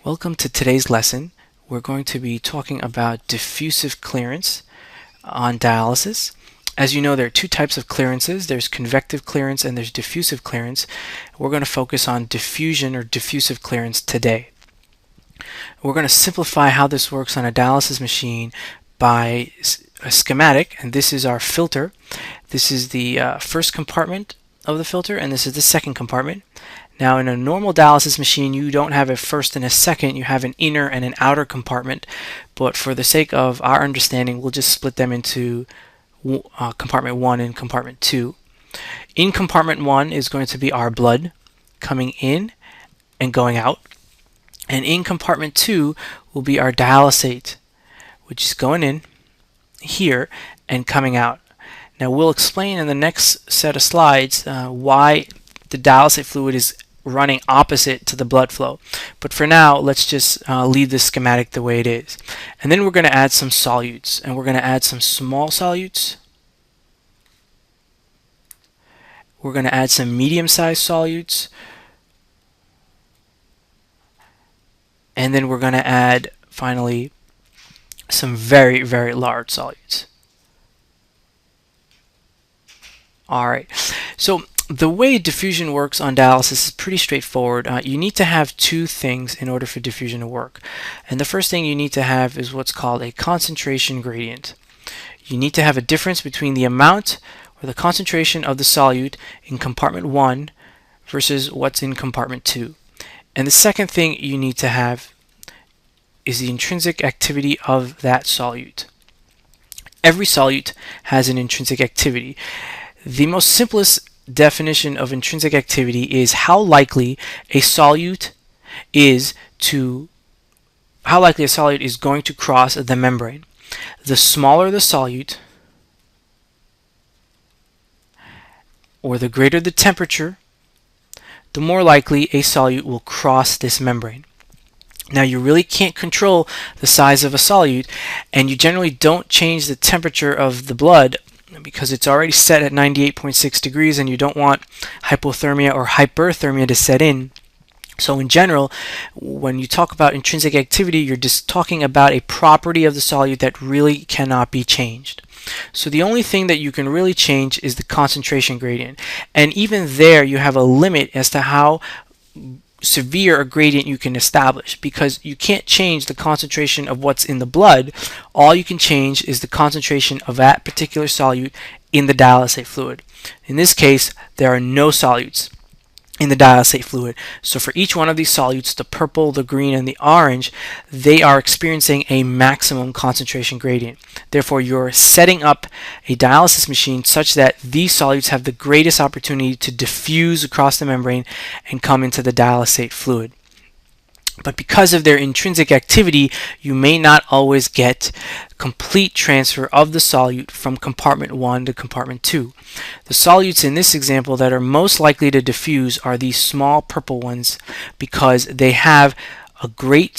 Welcome to today's lesson. We're going to be talking about diffusive clearance on dialysis. As you know, there are two types of clearances. There's convective clearance and there's diffusive clearance. We're going to focus on diffusion or diffusive clearance today. We're going to simplify how this works on a dialysis machine by a schematic, and this is our filter. This is the first compartment of the filter, and this is the second compartment. Now, in a normal dialysis machine, you don't have a first and a second. You have an inner and an outer compartment. But for the sake of our understanding, we'll just split them into compartment 1 and compartment 2. In compartment 1 is going to be our blood coming in and going out. And in compartment 2 will be our dialysate, which is going in here and coming out. Now, we'll explain in the next set of slides why the dialysate fluid is running opposite to the blood flow. But for now, let's just leave this schematic the way it is. And then we're going to add some solutes, and we're going to add some small solutes. We're going to add some medium-sized solutes. And then we're going to add, finally, some very, very large solutes. Alright, so the way diffusion works on dialysis is pretty straightforward. You need to have two things in order for diffusion to work. And the first thing you need to have is what's called a concentration gradient. You need to have a difference between the amount or the concentration of the solute in compartment 1 versus what's in compartment 2. And the second thing you need to have is the intrinsic activity of that solute. Every solute has an intrinsic activity. The most simplest definition of intrinsic activity is how likely a solute is going to cross the membrane. The smaller the solute, or the greater the temperature, the more likely a solute will cross this membrane. Now, you really can't control the size of a solute, and you generally don't change the temperature of the blood because it's already set at 98.6 degrees and you don't want hypothermia or hyperthermia to set in. So in general, when you talk about intrinsic activity, you're just talking about a property of the solute that really cannot be changed. So the only thing that you can really change is the concentration gradient. And even there, you have a limit as to how severe a gradient you can establish, because you can't change the concentration of what's in the blood. All you can change is the concentration of that particular solute in the dialysate fluid. In this case, there are no solutes in the dialysate fluid. So for each one of these solutes, the purple, the green, and the orange, they are experiencing a maximum concentration gradient. Therefore, you're setting up a dialysis machine such that these solutes have the greatest opportunity to diffuse across the membrane and come into the dialysate fluid. But because of their intrinsic activity, you may not always get complete transfer of the solute from compartment 1 to compartment 2. The solutes in this example that are most likely to diffuse are these small purple ones because they have a great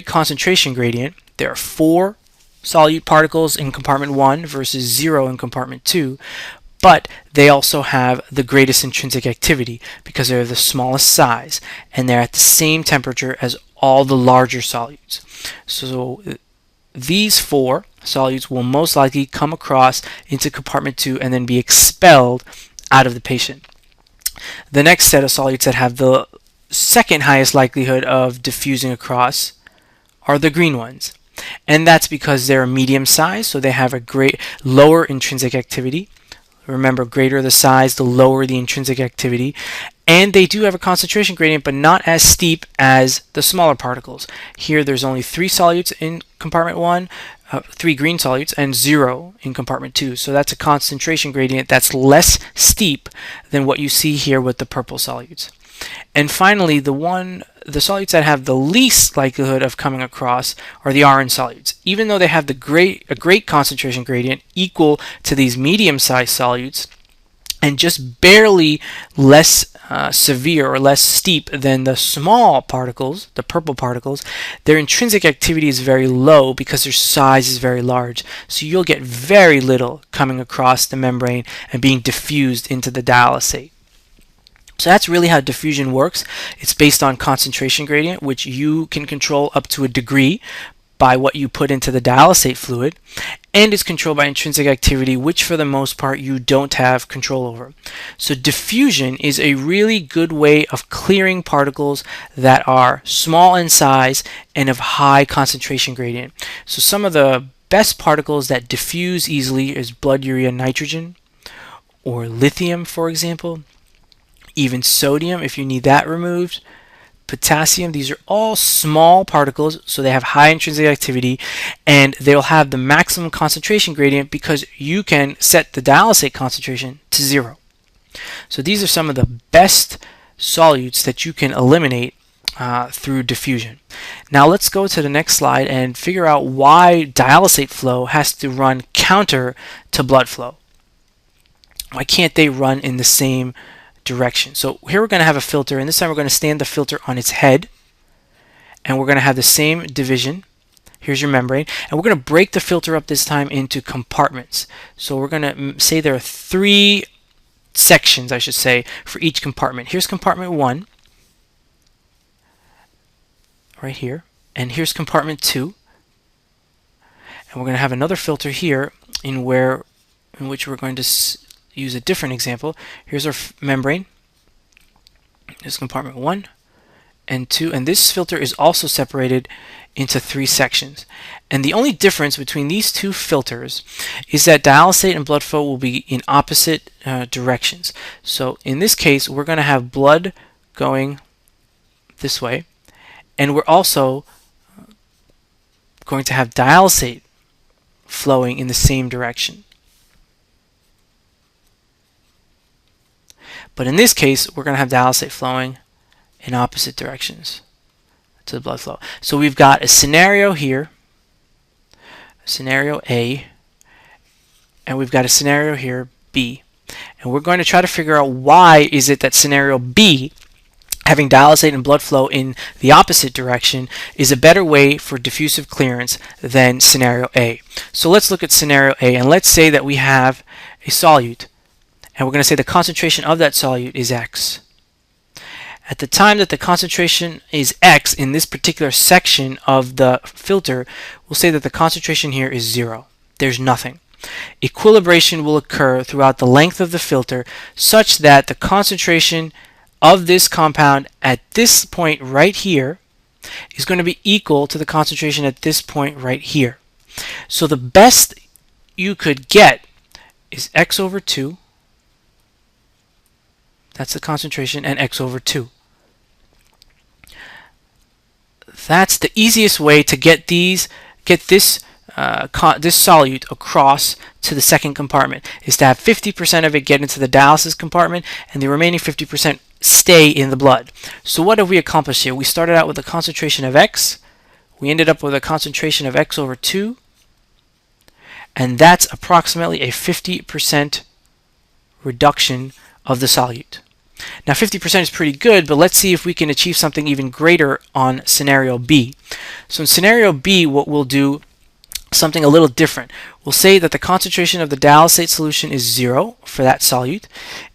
concentration gradient. There are 4 solute particles in compartment 1 versus 0 in compartment 2. But they also have the greatest intrinsic activity because they're the smallest size and they're at the same temperature as all the larger solutes. So these 4 solutes will most likely come across into compartment 2 and then be expelled out of the patient. The next set of solutes that have the second highest likelihood of diffusing across are the green ones. And that's because they're medium size, so they have a great lower intrinsic activity. Remember, greater the size, the lower the intrinsic activity. And they do have a concentration gradient, but not as steep as the smaller particles. Here, there's only 3 solutes in compartment 1, 3 green solutes, and 0 in compartment 2. So that's a concentration gradient that's less steep than what you see here with the purple solutes. And finally, the solutes that have the least likelihood of coming across are the orange solutes. Even though they have a great concentration gradient equal to these medium-sized solutes and just barely less severe or less steep than the small particles, the purple particles, their intrinsic activity is very low because their size is very large. So you'll get very little coming across the membrane and being diffused into the dialysate. So that's really how diffusion works. It's based on concentration gradient, which you can control up to a degree by what you put into the dialysate fluid, and it's controlled by intrinsic activity, which for the most part you don't have control over. So diffusion is a really good way of clearing particles that are small in size and of high concentration gradient. So some of the best particles that diffuse easily is blood urea nitrogen, or lithium, for example, even sodium if you need that removed, potassium. These are all small particles, so they have high intrinsic activity, and they'll have the maximum concentration gradient because you can set the dialysate concentration to 0. So these are some of the best solutes that you can eliminate through diffusion. Now let's go to the next slide and figure out why dialysate flow has to run counter to blood flow. Why can't they run in the same direction? So here we're going to have a filter, and this time we're going to stand the filter on its head, and we're going to have the same division. Here's your membrane, and we're going to break the filter up this time into compartments. So we're going to say there are 3 sections, I should say, for each compartment. Here's compartment 1 right here, and here's compartment 2, and we're going to have another filter here in which we're going to use a different example. Here's our membrane. Here's compartment 1 and 2, and this filter is also separated into 3 sections. And the only difference between these 2 filters is that dialysate and blood flow will be in opposite directions. So in this case, we're going to have blood going this way, and we're also going to have dialysate flowing in the same direction. But in this case, we're going to have dialysate flowing in opposite directions to the blood flow. So we've got a scenario here, scenario A, and we've got a scenario here, B. And we're going to try to figure out why is it that scenario B, having dialysate and blood flow in the opposite direction, is a better way for diffusive clearance than scenario A. So let's look at scenario A, and let's say that we have a solute, and we're going to say the concentration of that solute is X. At the time that the concentration is X in this particular section of the filter, we'll say that the concentration here is 0. There's nothing. Equilibration will occur throughout the length of the filter such that the concentration of this compound at this point right here is going to be equal to the concentration at this point right here. So the best you could get is X over 2. That's the concentration, and X over 2. That's the easiest way to get this solute across to the second compartment, is to have 50% of it get into the dialysis compartment and the remaining 50% stay in the blood. So what have we accomplished here? We started out with a concentration of X. We ended up with a concentration of X over 2, and that's approximately a 50% reduction of the solute. Now 50% is pretty good, but let's see if we can achieve something even greater on scenario B. So in scenario B, what we'll do something a little different. We'll say that the concentration of the dialysate solution is 0 for that solute,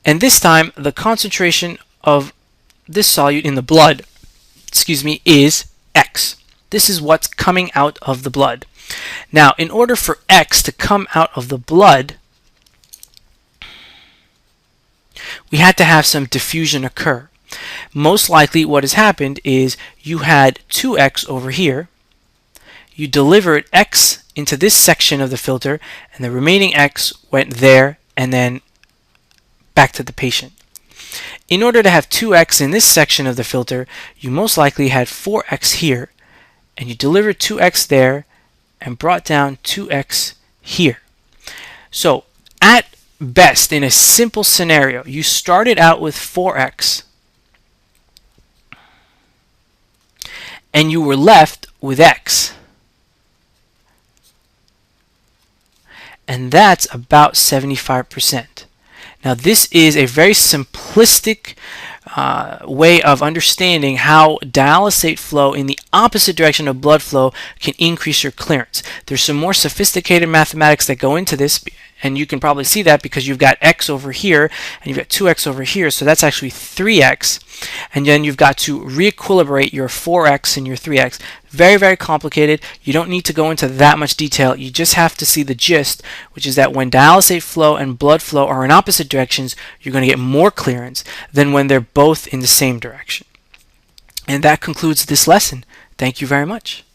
and this time the concentration of this solute in the blood, is X. This is what's coming out of the blood. Now, in order for X to come out of the blood, we had to have some diffusion occur. Most likely what has happened is you had 2X over here, you delivered X into this section of the filter, and the remaining X went there and then back to the patient. In order to have 2X in this section of the filter, you most likely had 4X here, and you delivered 2X there and brought down 2X here. So at best, in a simple scenario, you started out with 4X and you were left with X, and that's about 75%. Now this is a very simplistic way of understanding how dialysate flow in the opposite direction of blood flow can increase your clearance. There's some more sophisticated mathematics that go into this, and you can probably see that because you've got x over here and you've got 2x over here, so that's actually 3x. And then you've got to re-equilibrate your 4x and your 3x. Very, very complicated. You don't need to go into that much detail. You just have to see the gist, which is that when dialysate flow and blood flow are in opposite directions, you're going to get more clearance than when they're both in the same direction. And that concludes this lesson. Thank you very much.